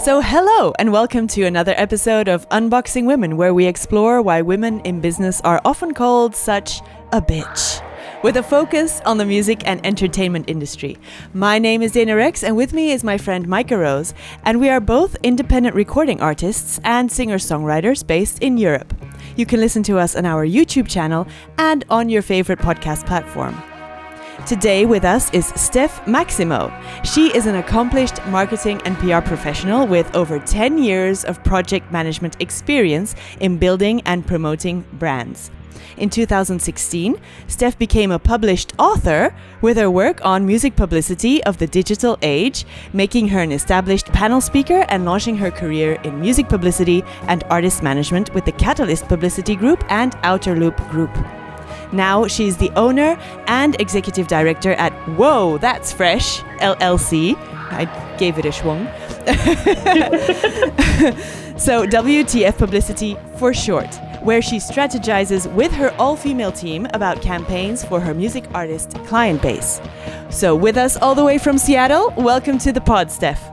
So hello and welcome to another episode of Unboxing Women, where we explore why women in business are often called such a bitch, with a focus on the music and entertainment industry. My name is Rexx, and with me is my friend Maika Rose, and we are both independent recording artists and singer-songwriters based in Europe. You can listen to us on our YouTube channel and on your favorite podcast platform. Today with us is Steph Maksimow. She is an accomplished marketing and PR professional with over 10 years of project management experience in building and promoting brands. In 2016, Steph became a published author with her work on music publicity of the digital age, making her an established panel speaker and launching her career in music publicity and artist management with the Catalyst Publicity Group and Outer Loop Group. Now she's the owner and executive director at Whoa, That's Fresh LLC. I gave it a schwung. So WTF Publicity for short, where she strategizes with her all-female team about campaigns for her music artist client base. So with us all the way from Seattle, welcome to the pod, Steph.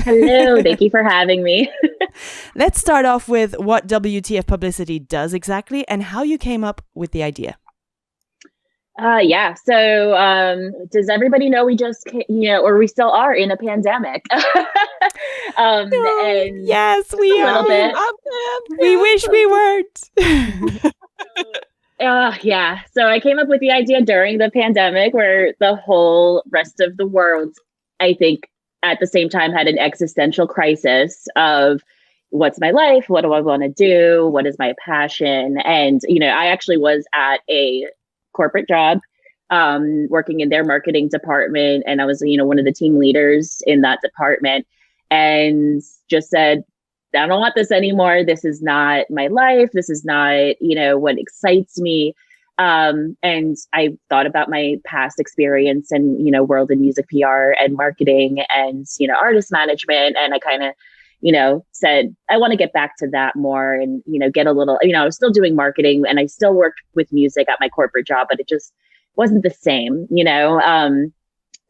Hello, thank you for having me. Let's start off with what WTF Publicity does exactly and how you came up with the idea. So does everybody know we just, or we still are in a pandemic? And yes, we are. We wish we weren't. So I came up with the idea during the pandemic where the whole rest of the world, I think, at the same time had an existential crisis of what's my life? What do I want to do? What is my passion? And, I actually was at a corporate job, working in their marketing department. And I was, one of the team leaders in that department, and just said, I don't want this anymore. This is not my life. This is not, what excites me. And I thought about my past experience and, world in music PR and marketing and, artist management. And I kind of, said, I want to get back to that more and, get a little, I was still doing marketing and I still worked with music at my corporate job, but it just wasn't the same,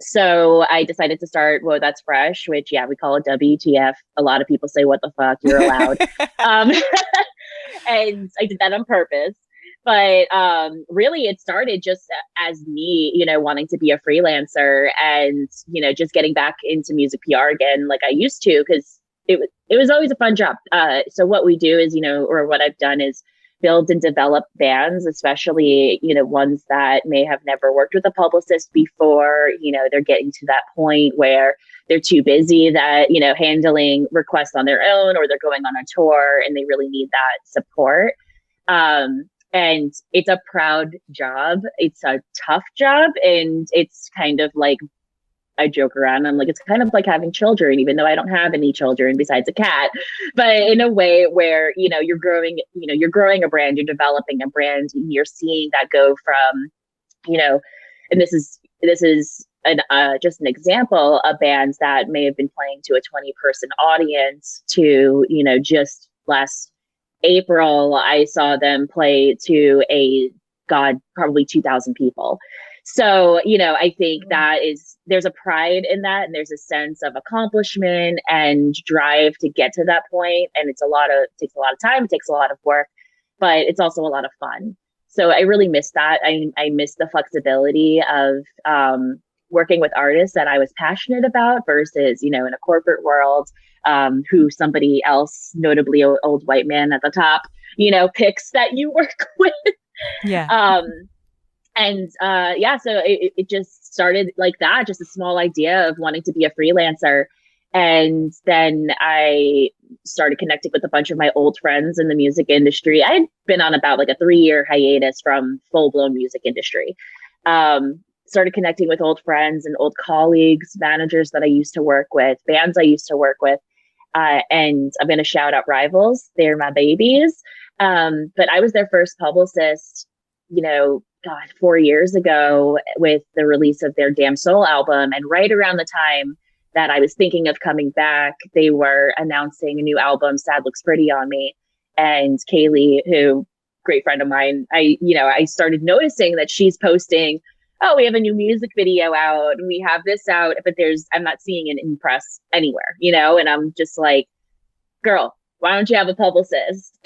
So I decided to start Whoa, That's Fresh, which, we call it WTF. A lot of people say, what the fuck, you're allowed. And I did that on purpose. But really, it started just as me, wanting to be a freelancer and, just getting back into music PR again, like I used to, because it was always a fun job. So what we do is, or what I've done is build and develop bands, especially, ones that may have never worked with a publicist before. They're getting to that point where they're too busy that, handling requests on their own, or they're going on a tour and they really need that support. And it's a proud job. It's a tough job. And it's kind of like, I joke around. I'm like, it's kind of like having children, even though I don't have any children besides a cat, but in a way where, you're growing a brand, you're developing a brand, and you're seeing that go from, and this is just an example of bands that may have been playing to a 20-person audience to, just last April, I saw them play to probably 2,000 people. So, I think there's a pride in that, and there's a sense of accomplishment and drive to get to that point. And it takes a lot of time, it takes a lot of work, but it's also a lot of fun. So I really miss that. I miss the flexibility of working with artists that I was passionate about versus, in a corporate world, who somebody else, notably an old white man at the top, picks that you work with. Yeah. So it just started like that, just a small idea of wanting to be a freelancer. And then I started connecting with a bunch of my old friends in the music industry. I had been on about like a 3-year hiatus from full-blown music industry. Started connecting with old friends and old colleagues, managers that I used to work with, bands I used to work with. And I'm going to shout out Rivals. They're my babies. But I was their first publicist, 4 years ago with the release of their Damn Soul album. And right around the time that I was thinking of coming back, they were announcing a new album, Sad Looks Pretty on Me. And Kaylee, who great friend of mine, I started noticing that she's posting oh, we have a new music video out, we have this out, but I'm not seeing it in press anywhere, and I'm just like, girl, why don't you have a publicist?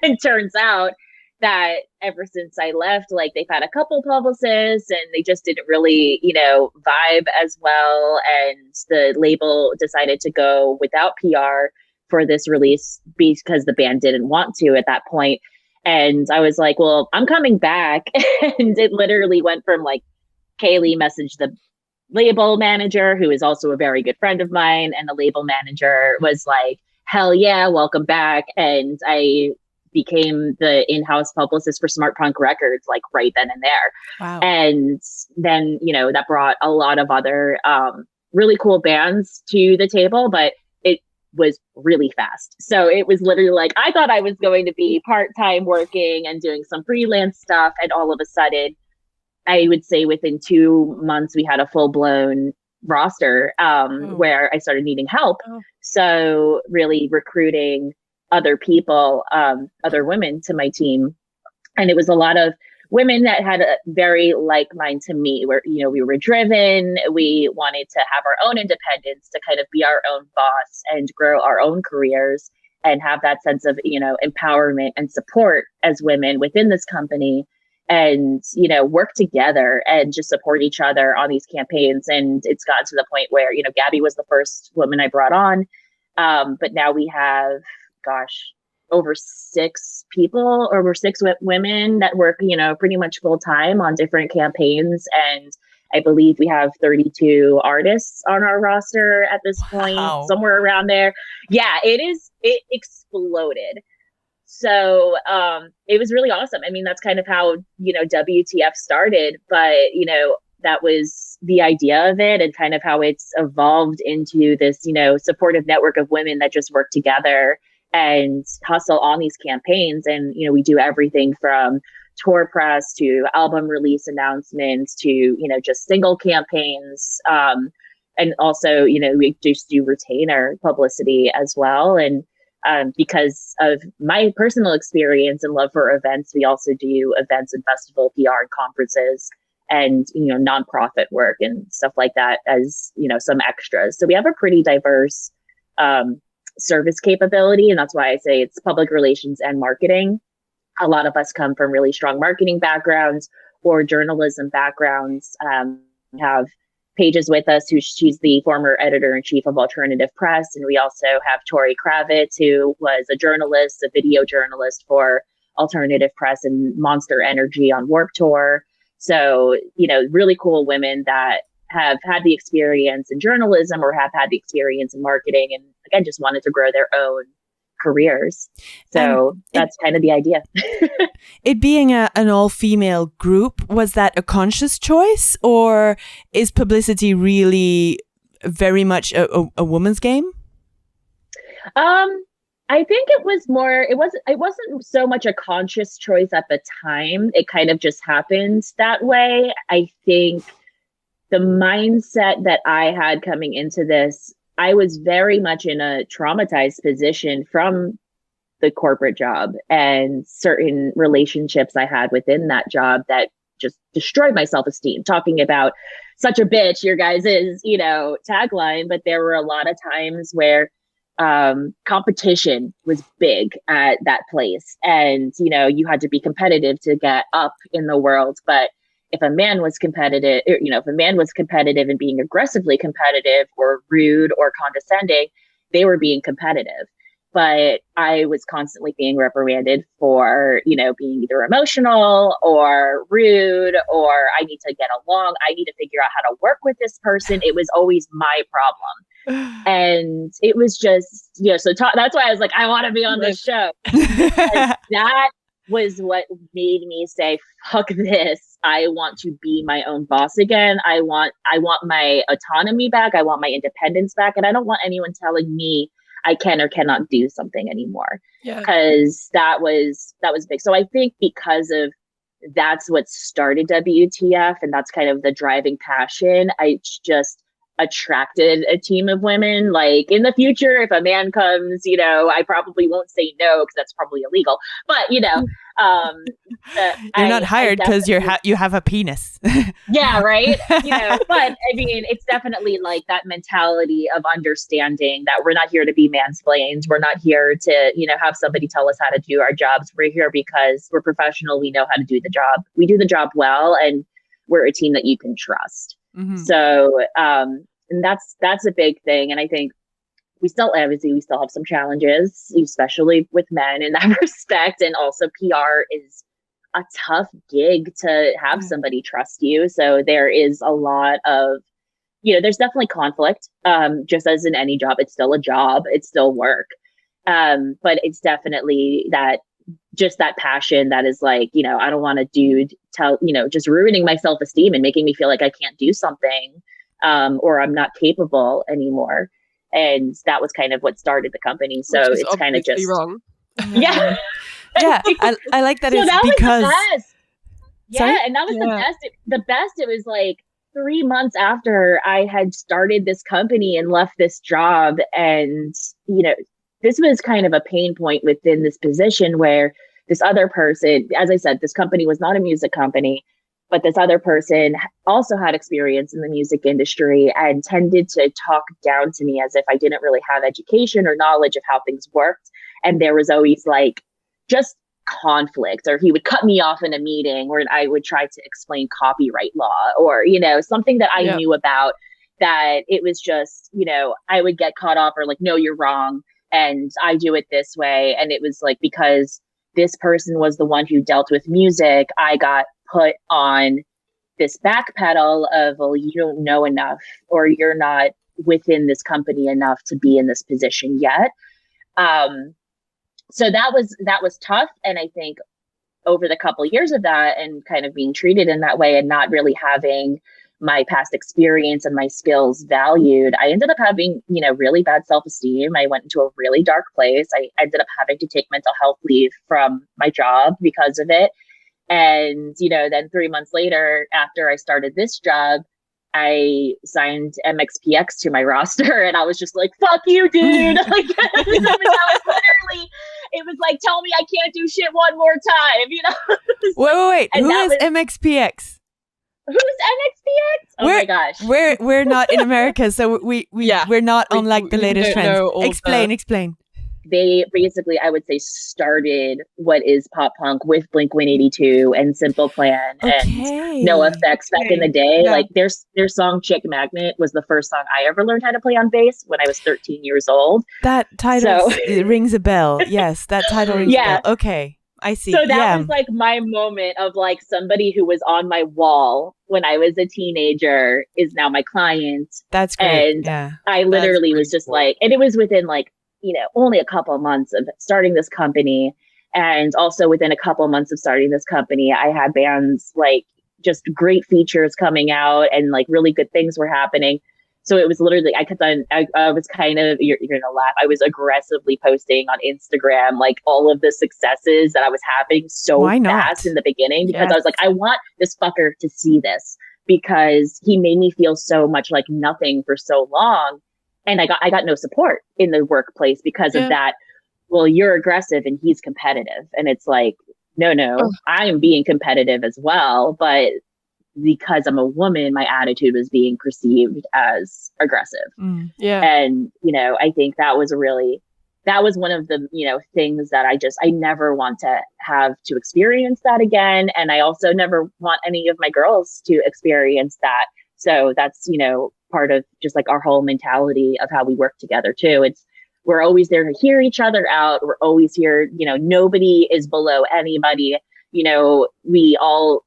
It turns out that ever since I left, like they've had a couple publicists and they just didn't really, vibe as well. And the label decided to go without PR for this release because the band didn't want to at that point. And I was like, well, I'm coming back. And it literally went from like Kaylee messaged the label manager, who is also a very good friend of mine. And the label manager was like, hell yeah, welcome back. And I became the in-house publicist for Smart Punk Records, like right then and there. Wow. And then, that brought a lot of other really cool bands to the table, but it was really fast. So it was literally like, I thought I was going to be part-time working and doing some freelance stuff. And all of a sudden, I would say within 2 months, we had a full-blown roster where I started needing help. So really recruiting other people, other women to my team. And it was a lot of women that had a very like mind to me, where, we were driven. We wanted to have our own independence, to kind of be our own boss and grow our own careers and have that sense of, empowerment and support as women within this company, and, work together and just support each other on these campaigns. And it's gotten to the point where, Gabby was the first woman I brought on. But now we have, over 6 women that work, pretty much full time on different campaigns. And I believe we have 32 artists on our roster at this point, somewhere around there. Yeah, it exploded. So it was really awesome. I mean, that's kind of how, WTF started, but, that was the idea of it, and kind of how it's evolved into this, supportive network of women that just work together and hustle on these campaigns. And, we do everything from tour press to album release announcements to, just single campaigns. And also, we just do retainer publicity as well. And because of my personal experience and love for events, we also do events and festival PR and conferences and, nonprofit work and stuff like that as, some extras. So we have a pretty diverse service capability. And that's why I say it's public relations and marketing. A lot of us come from really strong marketing backgrounds or journalism backgrounds. Have Pages with us, she's the former editor-in-chief of Alternative Press. And we also have Tori Kravitz, who was a journalist, a video journalist for Alternative Press and Monster Energy on Warped Tour. So, really cool women that have had the experience in journalism or have had the experience in marketing, and again, just wanted to grow their own careers. So that's kind of the idea. It being an all-female group, was that a conscious choice, or is publicity really very much a woman's game? I think it wasn't so much a conscious choice at the time. It kind of just happened that way. I think the mindset that I had coming into this, I was very much in a traumatized position from the corporate job and certain relationships I had within that job that just destroyed my self-esteem. Talking about such a bitch, your guys' tagline, but there were a lot of times where competition was big at that place. And, you had to be competitive to get up in the world. But if a man was competitive, and being aggressively competitive or rude or condescending, they were being competitive. But I was constantly being reprimanded for, being either emotional or rude, or I need to get along. I need to figure out how to work with this person. It was always my problem. And it was just, that's why I was like, I want to be on this show. That was what made me say, fuck this. I want to be my own boss again. I want my autonomy back. I want my independence back. And I don't want anyone telling me I can or cannot do something anymore. Yeah. Because that was big. So I think because of that's what started WTF, and that's kind of the driving passion. attracted a team of women. Like in the future, if a man comes, I probably won't say no because that's probably illegal. But you're not hired because you have a penis. Yeah, right. But I mean, it's definitely like that mentality of understanding that we're not here to be mansplained. We're not here to, have somebody tell us how to do our jobs. We're here because we're professional. We know how to do the job. We do the job well, and we're a team that you can trust. Mm-hmm. So, and that's a big thing. And I think we still have some challenges, especially with men in that respect. And also PR is a tough gig to have somebody trust you. So there is a lot of, there's definitely conflict. Just as in any job, it's still a job, it's still work. But it's definitely that passion that is like, I don't want a dude just ruining my self-esteem and making me feel like I can't do something, or I'm not capable anymore. And that was kind of what started the company. So it's kind of just wrong. Yeah. Yeah, I like that. So it's that because was the best. Yeah, Sorry? and that was the best. It was like 3 months after I had started this company and left this job. And, this was kind of a pain point within this position where this other person, as I said, this company was not a music company, but this other person also had experience in the music industry and tended to talk down to me as if I didn't really have education or knowledge of how things worked. And there was always like just conflict, or he would cut me off in a meeting, or I would try to explain copyright law, or, something that I knew about, that it was just, I would get caught off, or like, no, you're wrong. And I do it this way. And it was like, because this person was the one who dealt with music, I got put on this back pedal of, well, you don't know enough, or you're not within this company enough to be in this position yet. So that was tough. And I think over the couple of years of that, and kind of being treated in that way and not really having my past experience and my skills valued, I ended up having, really bad self-esteem. I went into a really dark place. I ended up having to take mental health leave from my job because of it. And, then 3 months later, after I started this job, I signed MXPX to my roster, and I was just like, fuck you, dude. Like, it was like, tell me I can't do shit one more time, Wait. Who is MXPX? Who's MXPX? Oh my gosh. We're not in America, so we're not on like the latest trends. Explain. They basically, I would say, started what is pop punk with Blink-182 and Simple Plan and NoFX back in the day. Yeah. Like their song "Chick Magnet" was the first song I ever learned how to play on bass when I was 13 years old. That title rings a bell. Yes, that title rings a bell. Okay, I see. So that was like my moment of like somebody who was on my wall when I was a teenager is now my client. That's great. And yeah. I literally was just like, and it was within like, only a couple of months of starting this company. And also within a couple of months of starting this company, I had bands like just great features coming out and like really good things were happening. So it was literally, I was kind of, you're going to laugh. I was aggressively posting on Instagram, like all of the successes that I was having so fast in the beginning, because I was like, I want this fucker to see this, because he made me feel so much like nothing for so long. And I got no support in the workplace because of that. Well, you're aggressive and he's competitive. And it's like, no, I am being competitive as well. But because I'm a woman, my attitude was being perceived as aggressive. And, I think that was one of the, things that I never want to have to experience that again. And I also never want any of my girls to experience that. So that's, part of just like our whole mentality of how we work together too. We're always there to hear each other out. We're always here, nobody is below anybody. We all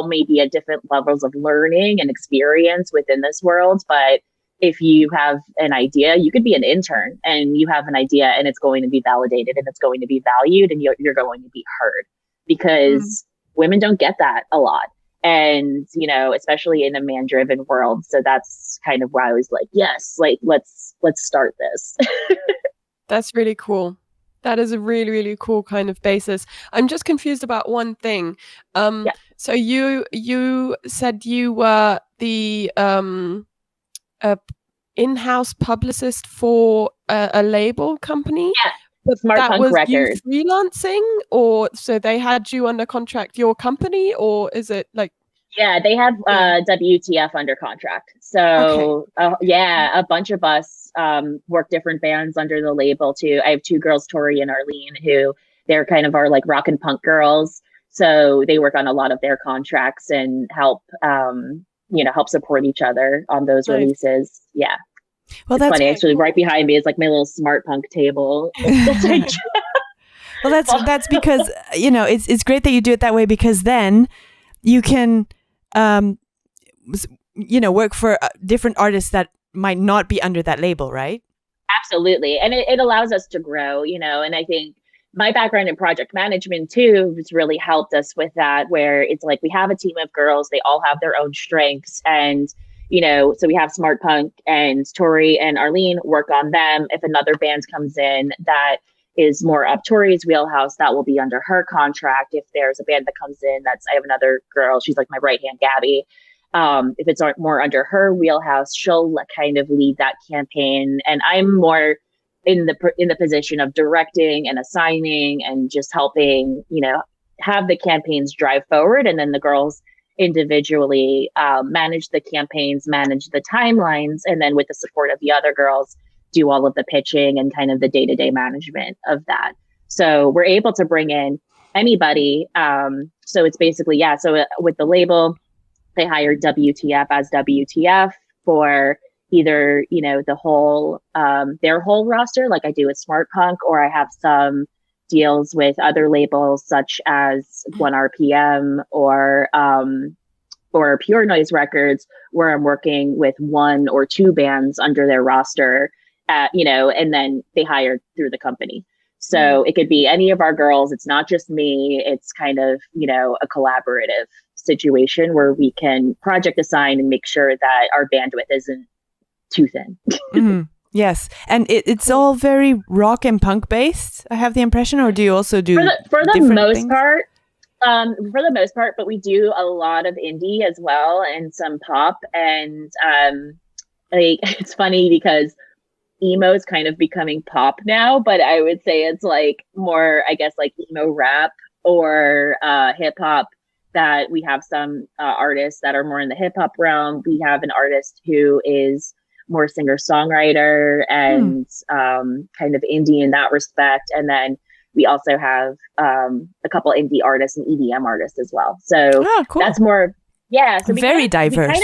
may be at different levels of learning and experience within this world. But if you have an idea, you could be an intern and you have an idea and it's going to be validated and it's going to be valued and you're going to be heard, because women don't get that a lot. And, especially in a man-driven world. So that's kind of why I was like, yes, like, let's start this. That's really cool. That is a really, really cool kind of basis. I'm just confused about one thing. So you said you were the a in-house publicist for a label company. Yeah, But Smart that Punk was you Records. freelancing, or so they had you under contract, your company, or is it like? Yeah, they have WTF under contract. So yeah, a bunch of us work different bands under the label too. I have two girls, Tori and Arlene, who they're kind of our like rock and punk girls. So they work on a lot of their contracts and help help support each other on those Nice. releases. Yeah. Well, It's that's funny. Actually, right behind me is like my little smart punk table. Well, that's because it's great that you do it that way, because then you can work for different artists that might not be under that label, right? Absolutely. And it allows us to grow, and I think my background in project management too has really helped us with that, where it's like we have a team of girls, they all have their own strengths, and so we have Smart Punk, and Tori and Arlene work on them. If another band comes in that is more up Tori's wheelhouse, that will be under her contract. If there's a band that comes in, I have another girl, she's like my right hand, Gabby. If it's more under her wheelhouse, she'll kind of lead that campaign, and I'm more in the position of directing and assigning and just helping, have the campaigns drive forward, and then the girls individually manage the campaigns, manage the timelines, and then with the support of the other girls, do all of the pitching and kind of the day-to-day management of that. So we're able to bring in anybody. So it's basically, so with the label, they hired WTF as WTF for either, the whole, their whole roster, like I do with Smart Punk, or I have some deals with other labels such as 1RPM or Pure Noise Records, where I'm working with one or two bands under their roster, and then they hire through the company. So it could be any of our girls. It's not just me. It's kind of, a collaborative situation where we can project assign and make sure that our bandwidth isn't too thin. Mm-hmm. Yes. And it's all very rock and punk based, I have the impression, or do you also do for the most things? part? For the most part, but we do a lot of indie as well, and some pop. And it's funny because emo is kind of becoming pop now, but I would say it's like more, I guess, like emo rap or hip hop. That we have some artists that are more in the hip hop realm. We have an artist who is more singer songwriter and kind of indie in that respect, and then we also have a couple indie artists and EDM artists as well. So cool. That's more, so very diverse.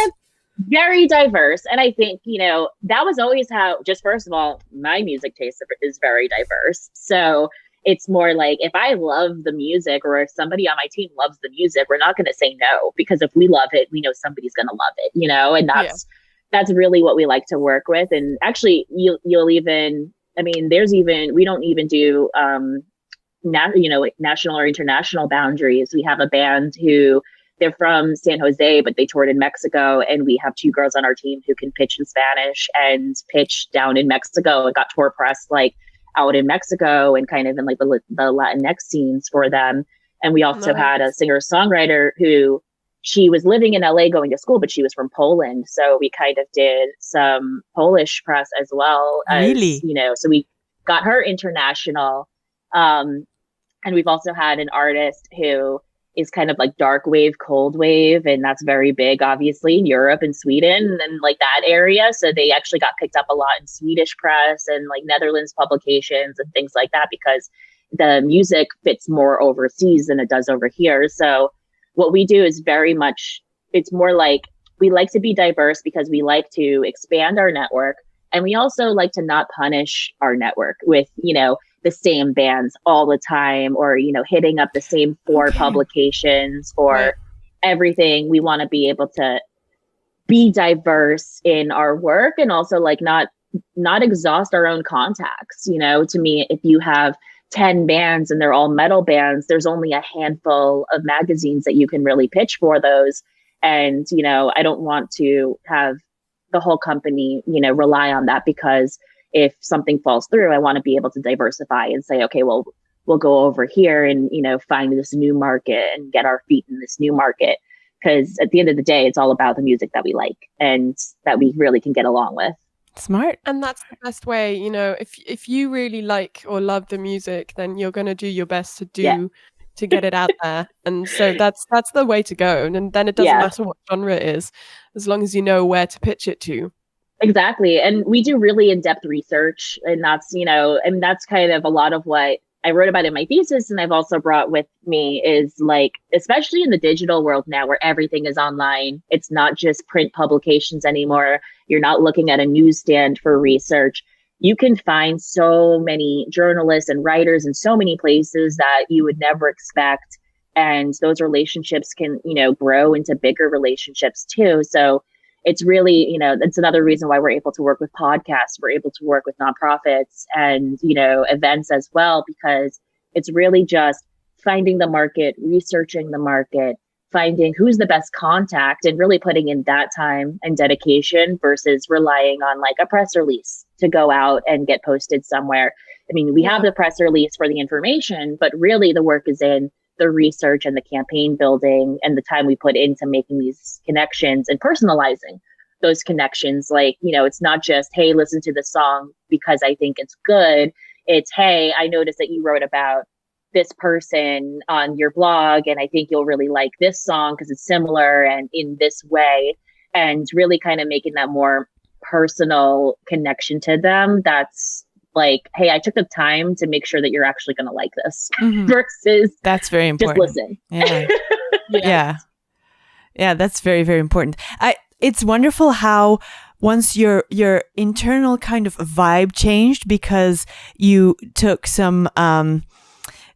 Very diverse. And I think, that was always how, just first of all, my music taste is very diverse. So it's more like, if I love the music, or if somebody on my team loves the music, we're not going to say no, because if we love it, we know somebody's going to love it, and that's really what we like to work with. And actually, you'll even, we don't even do, national or international boundaries. We have a band who they're from San Jose, but they toured in Mexico, and we have two girls on our team who can pitch in Spanish and pitch down in Mexico, and got tour press like out in Mexico and kind of in like the Latinx scenes for them. And we also had a singer-songwriter who, she was living in LA going to school, but she was from Poland. So we kind of did some Polish press as well. Really? So we got her international. And we've also had an artist who is kind of like dark wave, cold wave. And that's very big, obviously, in Europe and Sweden and like that area. So they actually got picked up a lot in Swedish press and like Netherlands publications and things like that, because the music fits more overseas than it does over here. So what we do is very much, it's more like, we like to be diverse because we like to expand our network. And we also like to not punish our network with, the same bands all the time, or, hitting up the same four publications for everything. We want to be able to be diverse in our work, and also like not exhaust our own contacts. To me, if you have 10 bands and they're all metal bands, there's only a handful of magazines that you can really pitch for those. And, I don't want to have the whole company, rely on that, because if something falls through, I want to be able to diversify and say, okay, well, we'll go over here and, find this new market and get our feet in this new market. Because at the end of the day, it's all about the music that we like and that we really can get along with. Smart. And that's the best way, if you really like or love the music, then you're going to do your best to get it out there. And so that's the way to go. And then it doesn't matter what genre it is, as long as you know where to pitch it to. Exactly. And we do really in-depth research, and that's, and that's kind of a lot of what I wrote about in my thesis, and I've also brought with me is like, especially in the digital world now where everything is online, it's not just print publications anymore. You're not looking at a newsstand for research. You can find so many journalists and writers in so many places that you would never expect. And those relationships can, grow into bigger relationships too. So it's really, that's another reason why we're able to work with podcasts. We're able to work with nonprofits and, events as well, because it's really just finding the market, researching the market, finding who's the best contact, and really putting in that time and dedication versus relying on like a press release to go out and get posted somewhere. I mean, we have the press release for the information, but really the work is in the research and the campaign building and the time we put into making these connections and personalizing those connections. Like, it's not just, hey, listen to the song because I think it's good. It's, hey, I noticed that you wrote about this person on your blog, and I think you'll really like this song because it's similar and in this way, and really kind of making that more personal connection to them. That's like, hey, I took the time to make sure that you're actually going to like this versus that's very important. Just listen. Yeah. Yeah, that's very, very important. It's wonderful how once your internal kind of vibe changed because you took some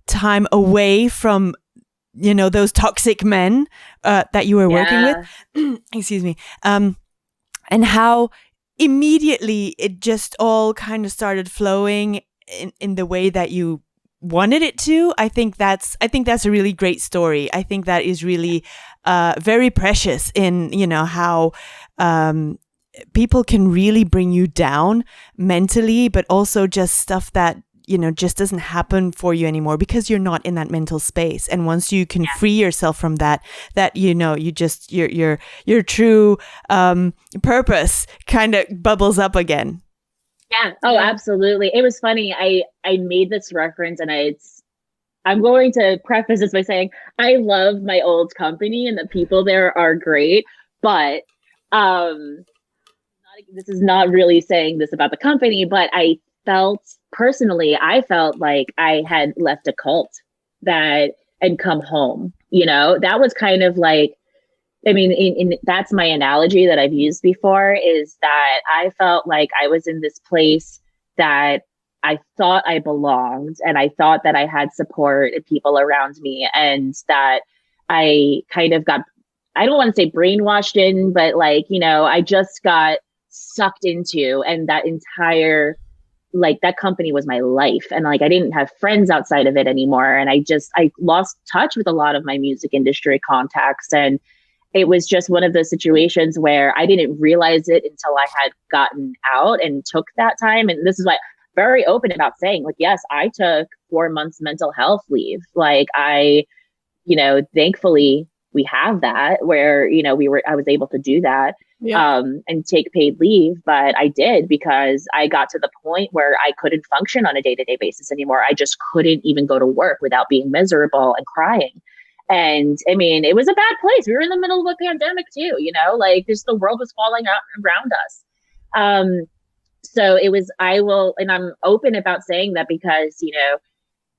time away from, those toxic men that you were working with. Excuse me. And how immediately it just all kind of started flowing in the way that you wanted it to. I think that's a really great story. I think that is really very precious in, how people can really bring you down mentally, but also just stuff that, just doesn't happen for you anymore because you're not in that mental space. And once you can free yourself from that, you just, your true purpose kind of bubbles up again. Yeah. Oh, absolutely. It was funny. I made this reference, and I'm going to preface this by saying I love my old company and the people there are great, but this is not really saying this about the company, but I felt like I had left a cult and come home. That was kind of like, I mean, that's my analogy that I've used before, is that I felt like I was in this place that I thought I belonged, and I thought that I had support and people around me, and that I kind of got, I don't want to say brainwashed in, but like, I just got sucked into, and that entire, like, that company was my life. And like, I didn't have friends outside of it anymore. And I lost touch with a lot of my music industry contacts. And it was just one of those situations where I didn't realize it until I had gotten out and took that time. And this is why I'm very open about saying, like, yes, I took 4 months mental health leave. Like thankfully we have that where, I was able to do that. And take paid leave. But I did because I got to the point where I couldn't function on a day-to-day basis anymore. I just couldn't even go to work without being miserable and crying. And I mean, it was a bad place. We were in the middle of a pandemic too, like just the world was falling out around us. So it was, and I'm open about saying that because,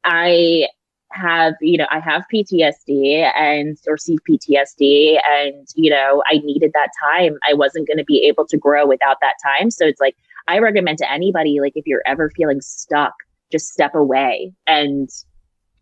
I have PTSD or CPTSD, and, I needed that time. I wasn't going to be able to grow without that time. So it's like, I recommend to anybody, like, if you're ever feeling stuck, just step away and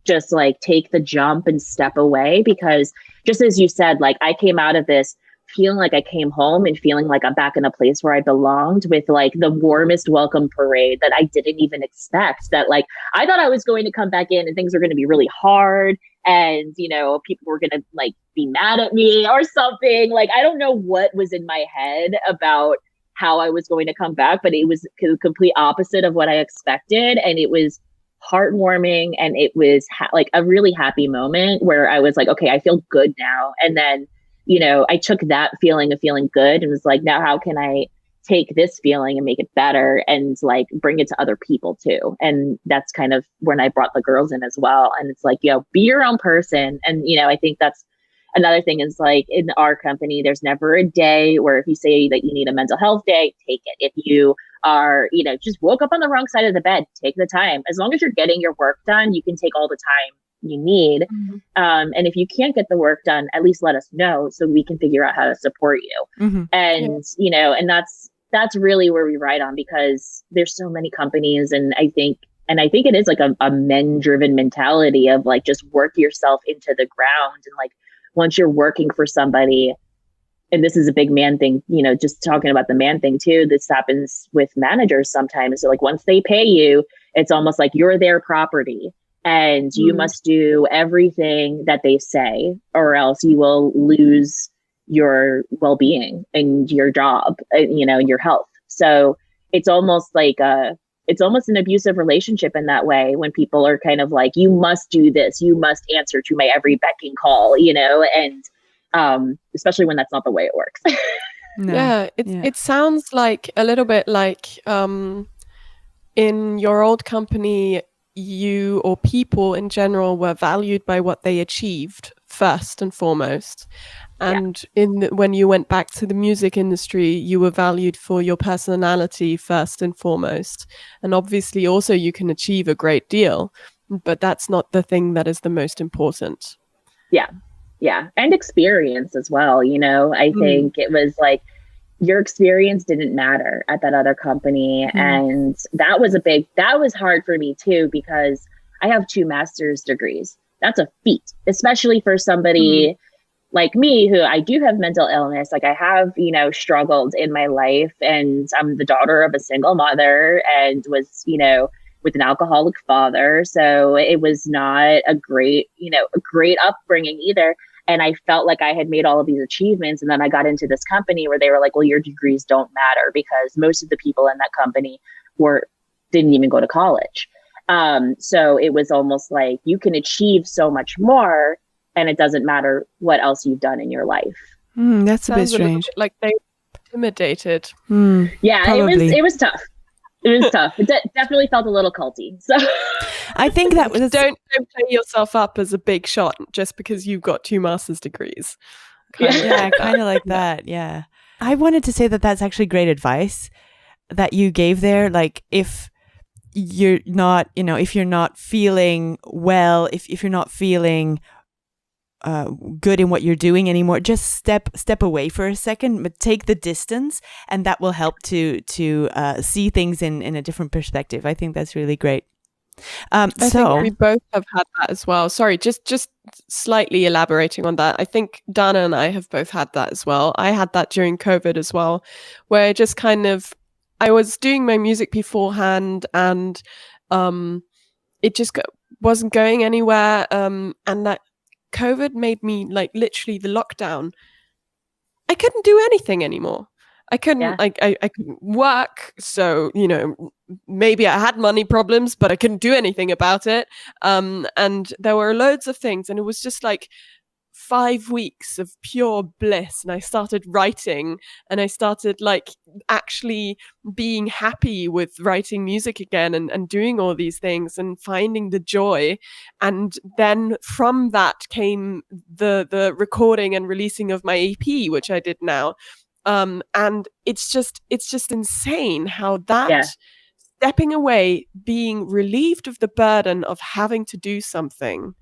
just like take the jump and step away. Because just as you said, like, I came out of this feeling like I came home and feeling like I'm back in a place where I belonged, with like the warmest welcome parade that I didn't even expect. That like, I thought I was going to come back in and things were going to be really hard, and, people were going to like be mad at me or something. Like, I don't know what was in my head about how I was going to come back, but it was the complete opposite of what I expected. And it was heartwarming, and it was like a really happy moment where I was like, okay, I feel good now. And then I took that feeling of feeling good and was like, now how can I take this feeling and make it better and like bring it to other people too? And that's kind of when I brought the girls in as well. And it's like, be your own person. And, I think that's another thing is like in our company, there's never a day where if you say that you need a mental health day, take it. If you are, just woke up on the wrong side of the bed, take the time. As long as you're getting your work done, you can take all the time you need. And if you can't get the work done, at least let us know so we can figure out how to support you. And, and that's really where we ride on, because there's so many companies. And I think it is like a men-driven mentality of like, just work yourself into the ground. And like, once you're working for somebody, and this is a big man thing, just talking about the man thing too, this happens with managers sometimes. So like once they pay you, it's almost like you're their property and you must do everything that they say, or else you will lose your well-being and your job, and your health. So it's almost like it's almost an abusive relationship in that way, when people are kind of like, you must do this, you must answer to my every beck and call, and especially when that's not the way it works. It sounds like a little bit like in your old company, you or people in general were valued by what they achieved first and foremost. And when you went back to the music industry, you were valued for your personality first and foremost. And obviously also you can achieve a great deal, but that's not the thing that is the most important. Yeah. And experience as well. I think it was like your experience didn't matter at that other company. And that was hard for me too, because I have 2 master's degrees. That's a feat, especially for somebody like me, who I do have mental illness. Like I have, struggled in my life, and I'm the daughter of a single mother and was, with an alcoholic father. So it was not a great upbringing either. And I felt like I had made all of these achievements. And then I got into this company where they were like, well, your degrees don't matter, because most of the people in that company didn't even go to college. So it was almost like you can achieve so much more, and it doesn't matter what else you've done in your life. That's a bit strange. Like they were intimidated. Yeah, probably. It was tough. It was tough. It definitely felt a little culty. So I think that was don't play yourself up as a big shot just because you've got 2 master's degrees. Kind of like that. Yeah. I wanted to say that that's actually great advice that you gave there. Like if you're not, if you're not feeling well, if you're not feeling good in what you're doing anymore, just step away for a second, but take the distance, and that will help to see things in a different perspective. I think that's really great. I think we both have had that as well. Sorry, just slightly elaborating on that. I think Dana and I have both had that as well. I had that during COVID as well, where just kind of, I was doing my music beforehand, and it just wasn't going anywhere, and that COVID made me, like, literally the lockdown, I couldn't do anything anymore. I couldn't I couldn't work. So, maybe I had money problems, but I couldn't do anything about it. And there were loads of things, and it was just like 5 weeks of pure bliss. And I started writing, and I started like actually being happy with writing music again, and doing all these things and finding the joy. And then from that came the recording and releasing of my EP, which I did now. And it's just insane how that stepping away, being relieved of the burden of having to do something,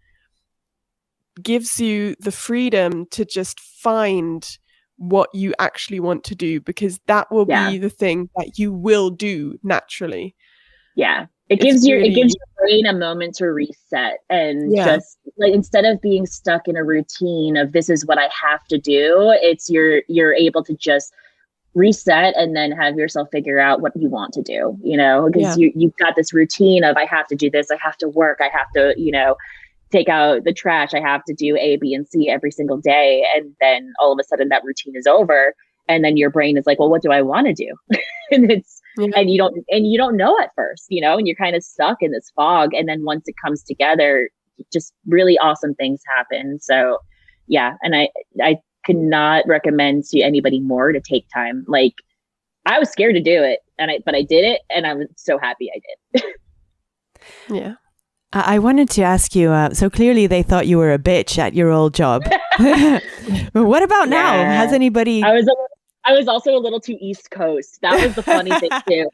gives you the freedom to just find what you actually want to do, because that will be the thing that you will do naturally. Yeah. It gives your brain a moment to reset, and just like, instead of being stuck in a routine of this is what I have to do, it's you're able to just reset and then have yourself figure out what you want to do, because you've got this routine of I have to do this, I have to work, I have to, take out the trash, I have to do A, B, and C every single day. And then all of a sudden that routine is over. And then your brain is like, well, what do I want to do? And and you don't know at first, and you're kind of stuck in this fog. And then once it comes together, just really awesome things happen. So and I cannot recommend to anybody more to take time. Like, I was scared to do it, but I did it, and I was so happy I did. Yeah. I wanted to ask you, so clearly they thought you were a bitch at your old job. What about now? Has anybody... I was also a little too East Coast. That was the funny thing too.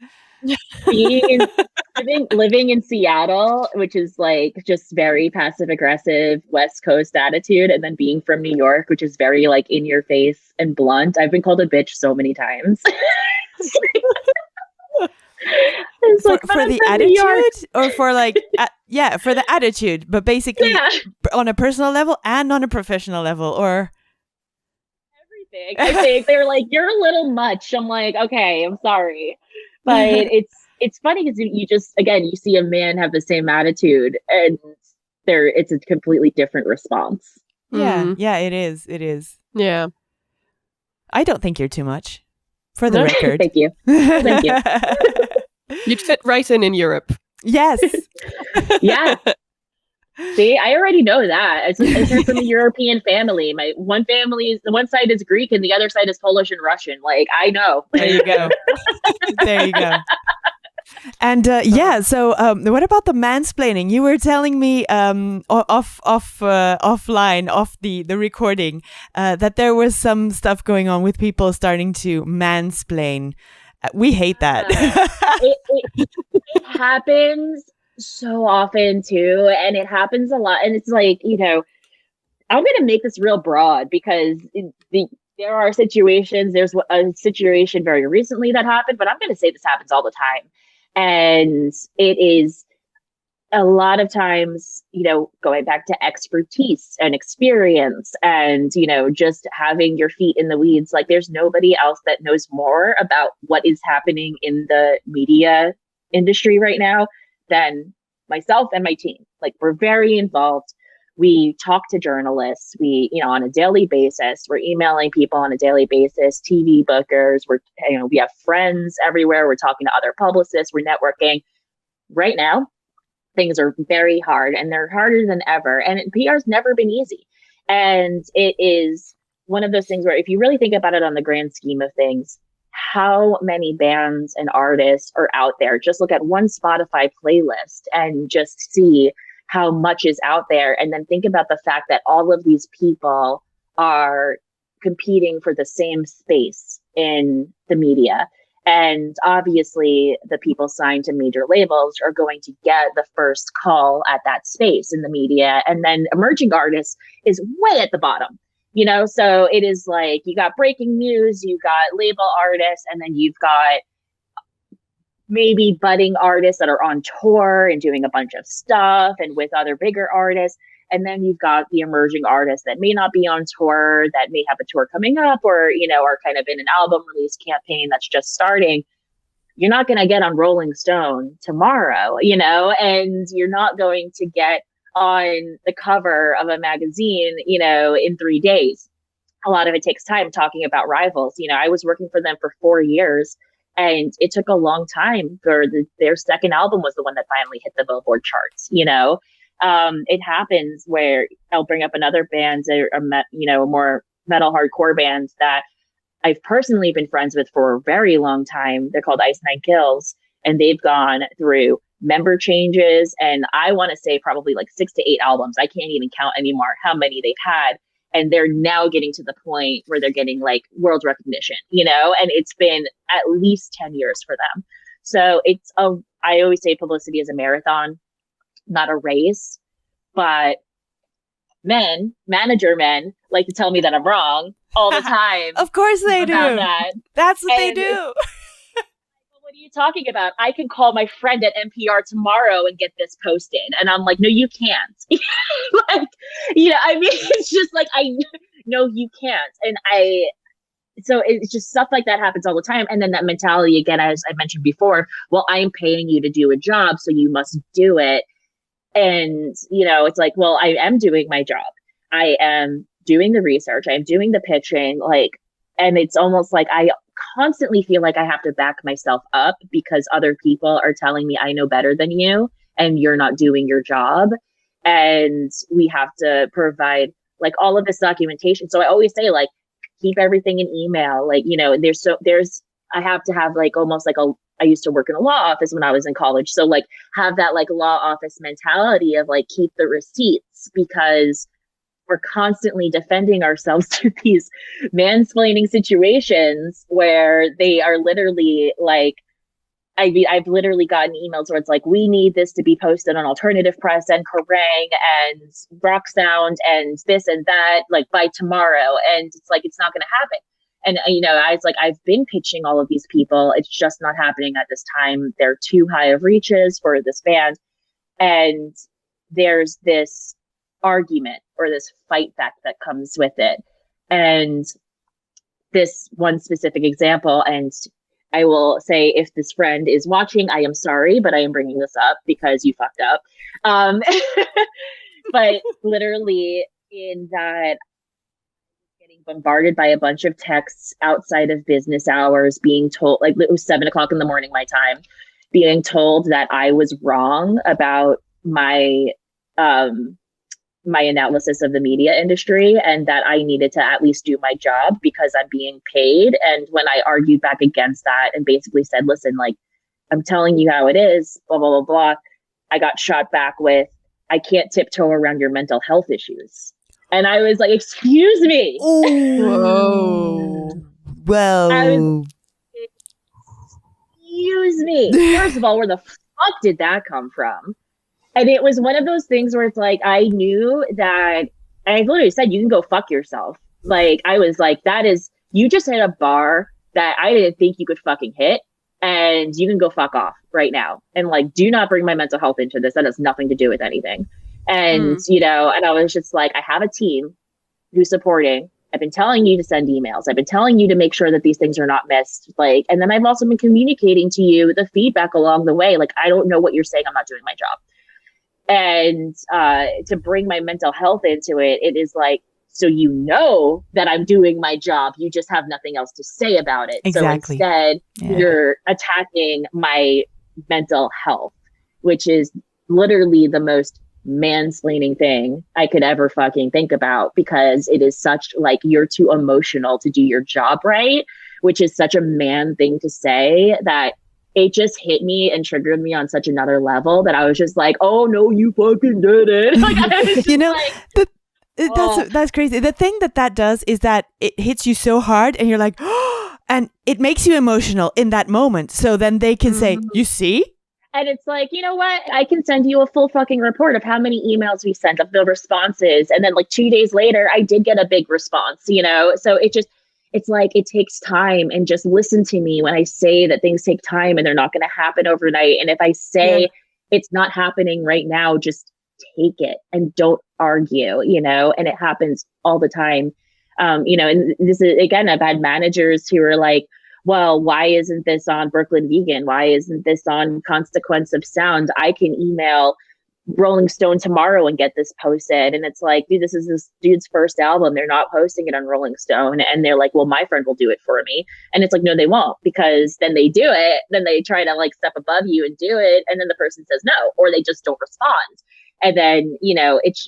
Living in Seattle, which is like just very passive aggressive West Coast attitude, and then being from New York, which is very like in your face and blunt. I've been called a bitch so many times. For the attitude, or for like for the attitude, but basically on a personal level and on a professional level, or everything. I think they're like, you're a little much. I'm like, okay, I'm sorry, but it's funny because you just, again, you see a man have the same attitude, and it's a completely different response. Yeah, it is. Yeah, I don't think you're too much, for the record. Thank you. Thank you. You'd fit right in Europe. Yes. Yeah. See, I already know that. I came from a European family. My one side is Greek and the other side is Polish and Russian. Like, I know. There you go. There you go. And so what about the mansplaining? You were telling me offline, off the recording, that there was some stuff going on with people starting to mansplain. We hate that. It happens so often too, and it happens a lot. And it's like, I'm going to make this real broad because there are situations. There's a situation very recently that happened, but I'm going to say this happens all the time. And it is a lot of times, going back to expertise and experience and, just having your feet in the weeds. Like, there's nobody else that knows more about what is happening in the media industry right now than myself and my team. Like, we're very involved. We talk to journalists. We, on a daily basis, we're emailing people on a daily basis, TV bookers. We have friends everywhere. We're talking to other publicists. We're networking. Right now, things are very hard, and they're harder than ever. And PR's never been easy. And it is one of those things where if you really think about it on the grand scheme of things, how many bands and artists are out there? Just look at one Spotify playlist and just see how much is out there. And then think about the fact that all of these people are competing for the same space in the media. And obviously, the people signed to major labels are going to get the first call at that space in the media. And then emerging artists is way at the bottom, So it is like, you got breaking news, you got label artists, and then you've got maybe budding artists that are on tour and doing a bunch of stuff and with other bigger artists. And then you've got the emerging artists that may not be on tour, that may have a tour coming up, or, are kind of in an album release campaign that's just starting. You're not going to get on Rolling Stone tomorrow, and you're not going to get on the cover of a magazine, in 3 days. A lot of it takes time. Talking about rivals. I was working for them for 4 years, and it took a long time for their second album was the one that finally hit the Billboard charts, It happens where I'll bring up another band, a more metal hardcore band that I've personally been friends with for a very long time. They're called Ice Nine Kills, and they've gone through member changes. And I want to say probably like 6 to 8 albums. I can't even count anymore how many they've had. And they're now getting to the point where they're getting like world recognition, and it's been at least 10 years for them. So I always say publicity is a marathon, not a race. But manager men like to tell me that I'm wrong all the time. Of course they do. That's what they do. What are you talking about? I can call my friend at NPR tomorrow and get this posted. And I'm like, no, you can't. It's just like, no, you can't. And so it's just stuff like that happens all the time. And then that mentality, again, as I mentioned before, well, I'm paying you to do a job, so you must do it. And, it's like, well, I am doing my job. I am doing the research. I'm doing the pitching, and it's almost like I constantly feel like I have to back myself up because other people are telling me I know better than you and you're not doing your job. And we have to provide all of this documentation. So I always say, keep everything in email. Like, you know, I have to have like almost like I used to work in a law office when I was in college. So like have that like law office mentality of like, keep the receipts, because we're constantly defending ourselves to these mansplaining situations where they are literally like, I've literally gotten emails where it's like, we need this to be posted on Alternative Press and Kerrang and Rock Sound and this and that, like by tomorrow. And it's like, it's not going to happen. And, you know, I was like, I've been pitching all of these people. It's just not happening at this time. They're too high of reaches for this band. And there's this argument or this fight back that comes with it. And this one specific example, and I will say, if this friend is watching, I am sorry, but I am bringing this up because you fucked up. But literally in that, getting bombarded by a bunch of texts outside of business hours, being told, like it was 7 o'clock in the morning, my time, being told that I was wrong about my analysis of the media industry and that I needed to at least do my job because I'm being paid. And when I argued back against that and basically said, listen, like, I'm telling you how it is, blah, blah, blah, blah, I got shot back with, I can't tiptoe around your mental health issues. And I was like, excuse me. Whoa. Well, excuse me. First of all, where the fuck did that come from? And it was one of those things where it's like, I knew that, and I literally said, you can go fuck yourself. Like, I was like, you just hit a bar that I didn't think you could fucking hit, and you can go fuck off right now. And like, do not bring my mental health into this. That has nothing to do with anything. And, you know, and I was just like, I have a team who's supporting. I've been telling you to send emails. I've been telling you to make sure that these things are not missed. Like, and then I've also been communicating to you the feedback along the way. Like, I don't know what you're saying. I'm not doing my job. And to bring my mental health into it, it is like, so you know that I'm doing my job. You just have nothing else to say about it. Exactly. So instead, you're attacking my mental health, which is literally the most mansplaining thing I could ever fucking think about, because it is such like, you're too emotional to do your job right, which is such a man thing to say, that it just hit me and triggered me on such another level that I was just like, oh no, you fucking did it. Like, I was just, you know, like, that's crazy. The thing that does is that it hits you so hard and you're like, oh, and it makes you emotional in that moment. So then they can say, you see? And it's like, you know what? I can send you a full fucking report of how many emails we sent, of the responses. And then like 2 days later, I did get a big response, you know? So it's like, it takes time, and just listen to me when I say that things take time and they're not going to happen overnight. And if I say it's not happening right now, just take it and don't argue, you know, and it happens all the time. You know, and this is, again, I've had managers who are like, well, why isn't this on Brooklyn Vegan? Why isn't this on Consequence of Sound? I can email Rolling Stone tomorrow and get this posted. And it's like, dude, this is this dude's first album. They're not posting it on Rolling Stone. And they're like, well, my friend will do it for me. And it's like, no, they won't, because then they do it. Then they try to like step above you and do it. And then the person says no, or they just don't respond. And then, you know, it's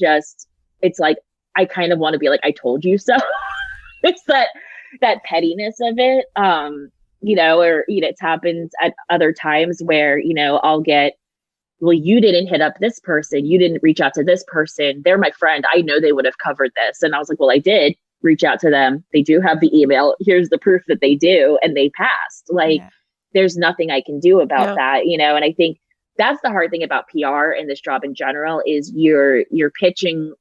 like, I kind of want to be like, I told you so. It's that pettiness of it. You know, or, you know, it's happened at other times where, you know, I'll get, well, you didn't hit up this person. You didn't reach out to this person. They're my friend. I know they would have covered this. And I was like, well, I did reach out to them. They do have the email. Here's the proof that they do. And they passed. Like, there's nothing I can do about that, you know? And I think that's the hard thing about PR and this job in general, is you're pitching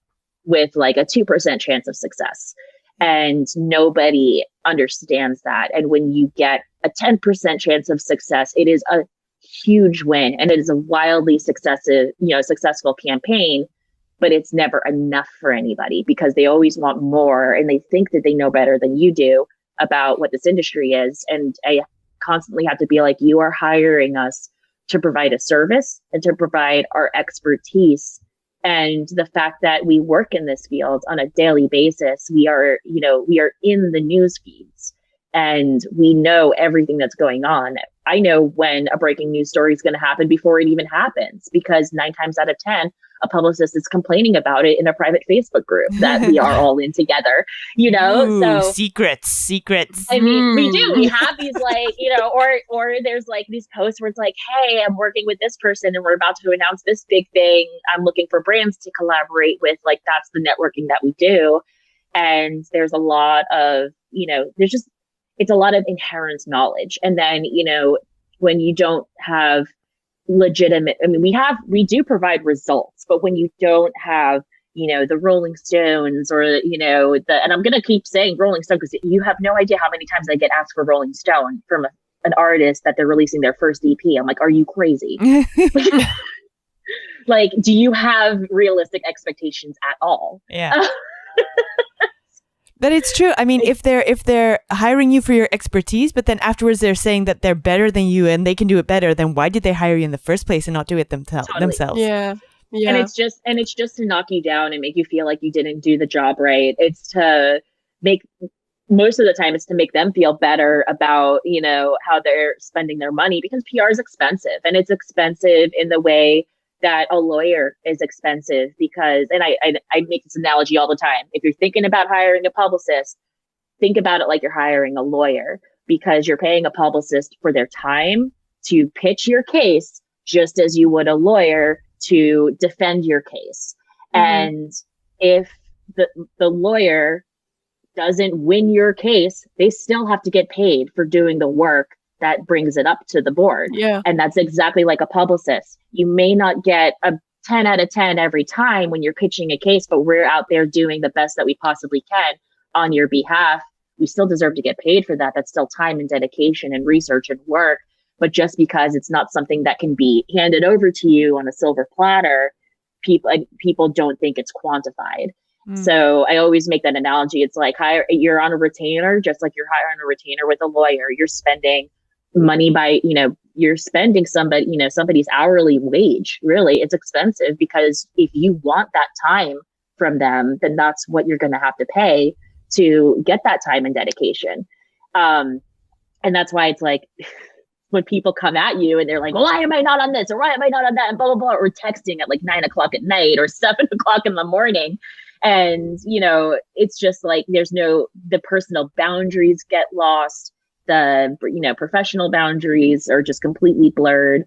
with like a 2% chance of success. And nobody understands that. And when you get a 10% chance of success, it is a huge win, and it is a wildly successful campaign, but it's never enough for anybody, because they always want more, and they think that they know better than you do about what this industry is. And I constantly have to be like, you are hiring us to provide a service and to provide our expertise. And the fact that we work in this field on a daily basis, we are in the news feeds, and we know everything that's going on I know when a breaking news story is going to happen before it even happens, because 9 times out of 10, a publicist is complaining about it in a private Facebook group that we are all in together, Ooh, so secrets. I mean, we do. We have these like, or there's like these posts where it's like, hey, I'm working with this person and we're about to announce this big thing. I'm looking for brands to collaborate with. Like, that's the networking that we do. And there's a lot of, it's a lot of inherent knowledge. And then, when you don't have legitimate, I mean, we do provide results, but when you don't have, the Rolling Stones or, and I'm going to keep saying Rolling Stone because you have no idea how many times I get asked for Rolling Stone from an artist that they're releasing their first EP. I'm like, are you crazy? Like, do you have realistic expectations at all? Yeah. But it's true. I mean, if they're hiring you for your expertise, but then afterwards they're saying that they're better than you and they can do it better, then why did they hire you in the first place and not do it themselves? Yeah. Yeah. And it's just to knock you down and make you feel like you didn't do the job right. It's to most of the time it's to make them feel better about, how they're spending their money, because PR is expensive, and it's expensive in the way that a lawyer is expensive, because, and I make this analogy all the time. If you're thinking about hiring a publicist, think about it like you're hiring a lawyer, because you're paying a publicist for their time to pitch your case, just as you would a lawyer to defend your case. And if the lawyer doesn't win your case, they still have to get paid for doing the work that brings it up to the board. Yeah. And that's exactly like a publicist. You may not get a 10 out of 10 every time when you're pitching a case, but we're out there doing the best that we possibly can on your behalf. We still deserve to get paid for that. That's still time and dedication and research and work. But just because it's not something that can be handed over to you on a silver platter, people don't think it's quantified. So I always make that analogy. It's like you're on a retainer, just like you're hiring a retainer with a lawyer. You're spending money by, you're spending somebody's hourly wage. Really, it's expensive, because if you want that time from them, then that's what you're going to have to pay to get that time and dedication. And that's why it's like, when people come at you and they're like, well, why am I not on this? Or why am I not on that? And blah, blah, blah. Or texting at like 9 o'clock at night or 7 o'clock in the morning. And, it's just like, the personal boundaries get lost. The, professional boundaries are just completely blurred.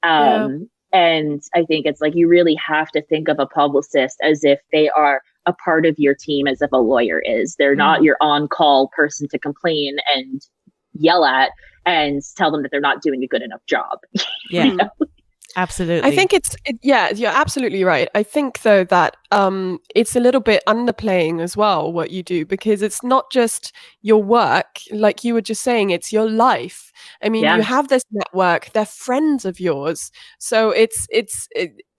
And I think it's like, you really have to think of a publicist as if they are a part of your team, as if a lawyer is. They're not your on-call person to complain and yell at and tell them that they're not doing a good enough job. Yeah. Absolutely. I think yeah, you're absolutely right. I think though that it's a little bit underplaying as well what you do, because it's not just your work, like you were just saying, it's your life. I mean, you have this network, they're friends of yours. So it's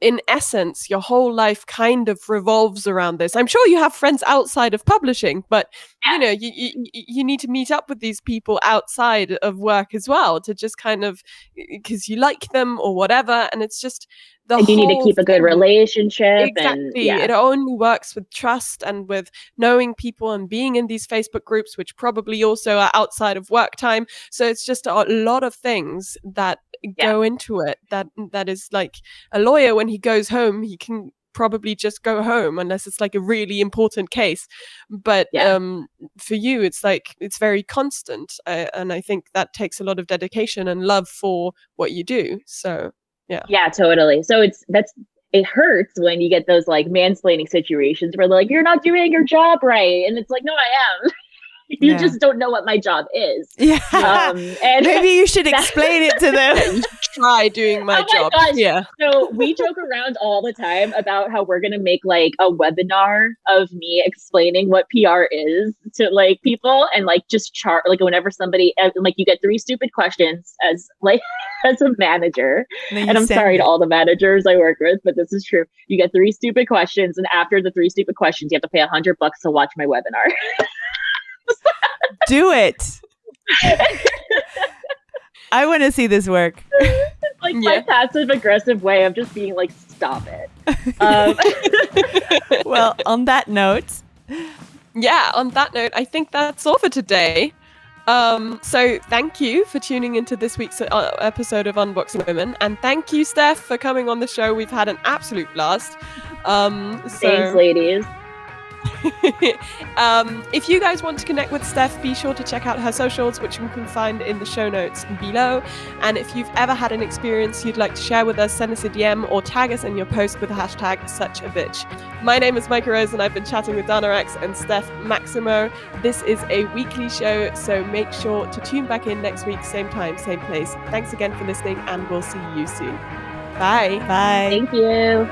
in essence, your whole life kind of revolves around this. I'm sure you have friends outside of publishing, but you need to meet up with these people outside of work as well, to just kind of, because you like them or whatever. And it's just and you need to keep a good relationship. Exactly. And, it only works with trust and with knowing people and being in these Facebook groups, which probably also are outside of work time. So it's just a lot of things that go into it. That is like a lawyer, when he goes home, he can probably just go home unless it's like a really important case. But for you, it's like, it's very constant. And I think that takes a lot of dedication and love for what you do. So yeah, totally. So it hurts when you get those like mansplaining situations where they're like, you're not doing your job right. And it's like, no, I am. You just don't know what my job is. Yeah. And maybe you should explain it to them. Try doing my job. Gosh. Yeah. So we joke around all the time about how we're going to make like a webinar of me explaining what PR is to like people, and like just chart, like whenever somebody, like you get 3 stupid questions as a manager. And I'm sorry to all the managers I work with, but this is true. You get 3 stupid questions, and after the 3 stupid questions, you have to pay $100 to watch my webinar. Do it. I want to see this work. Like my passive aggressive way of just being like, stop it. Well, on that note, I think that's all for today. So thank you for tuning into this week's episode of Unboxing Women, and thank you, Steph, for coming on the show. We've had an absolute blast. Thanks, ladies. If you guys want to connect with Steph, be sure to check out her socials, which you can find in the show notes below. And if you've ever had an experience you'd like to share with us, send us a DM or tag us in your post with the hashtag #suchabitch. My name is Maika Rose, and I've been chatting with Rexx and Steph Maksimow. This is a weekly show, so make sure to tune back in next week, same time, same place. Thanks again for listening, and we'll see you soon. Bye. Bye. Thank you.